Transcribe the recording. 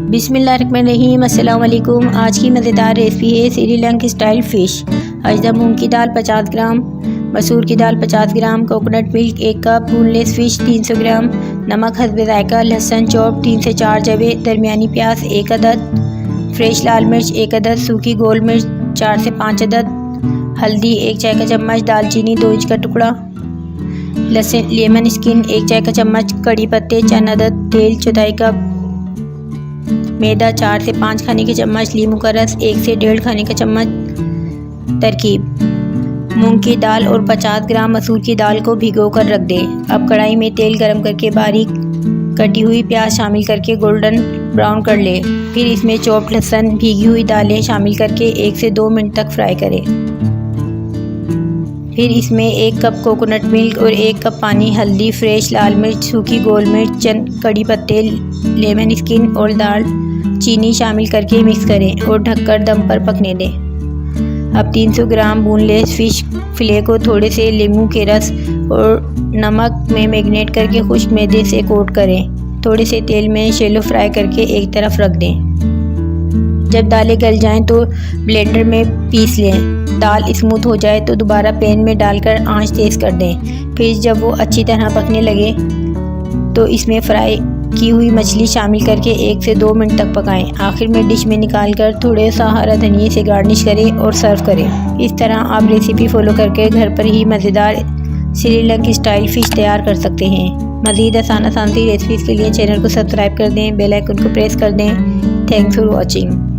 बिस्मिल्लाहिर्रहमानिर्रहीम। अस्सलाम वालेकुम। आज की मज़ेदार रेसिपी है श्रीलंका स्टाइल फ़िश। अजदा मूंग की दाल 50 ग्राम, मसूर की दाल 50 ग्राम, coconut milk 1 cup, boneless fish 300 ग्राम, नमक हस्ब ज़ायक़ा, लहसुन चॉप 3 से 4 जवे, दरमियानी प्याज 1 अदद, फ्रेश लाल मिर्च 1 अदद, सूखी गोल मिर्च 4 से 5 अदद, हल्दी 1 चाय का चम्मच, दालचीनी 2 इंच का टुकड़ा, लहसुन लेमन स्किन 1 चाय का चम्मच, कड़ी पत्ते चंद अदद, तेल चौथाई कप, मैदा 4 से 5 खाने के चम्मच, नींबू का रस 1 से 1.5 खाने का चम्मच। तरकीब: मूंग की दाल और 50 ग्राम मसूर की दाल को भिगो कर रख दें। अब कढ़ाई में तेल गरम करके बारीक कटी हुई प्याज शामिल करके गोल्डन ब्राउन कर लें। फिर इसमें चॉप्ड लहसुन, भीगी हुई दालें शामिल करके 1 से 2 मिनट तक फ्राई करें। फिर इसमें 1 कप कोकोनट मिल्क और 1 कप पानी, हल्दी, फ्रेश लाल मिर्च, सूखी गोल मिर्च, चंद कड़ी पत्ते, लेमन स्किन और दाल चीनी शामिल करके मिक्स करें और ढककर दम पर पकने दें। अब 300 ग्राम बोनलेस फ़िश फिले को थोड़े से नींबू के रस और नमक में मैरिनेट करके खुश्क मैदे से कोट करें। थोड़े से तेल में शैलो फ्राई करके एक तरफ रख दें। जब दालें गल जाएं तो ब्लेंडर में पीस लें। दाल स्मूथ हो जाए तो दोबारा पैन में डालकर आंच तेज़ कर दें। फिर जब वो अच्छी तरह पकने लगे तो इसमें फ्राई की हुई मछली शामिल करके 1 से 2 मिनट तक पकाएं। आखिर में डिश में निकालकर थोड़े सा हरा धनिया से गार्निश करें और सर्व करें। इस तरह आप रेसिपी फॉलो करके घर पर ही मज़ेदार श्रीलंका स्टाइल फ़िश तैयार कर सकते हैं। मज़ीद आसान सी रेसिपीज़ के लिए चैनल को सब्सक्राइब कर दें, बेल आइकन को प्रेस कर दें। Thanks for watching.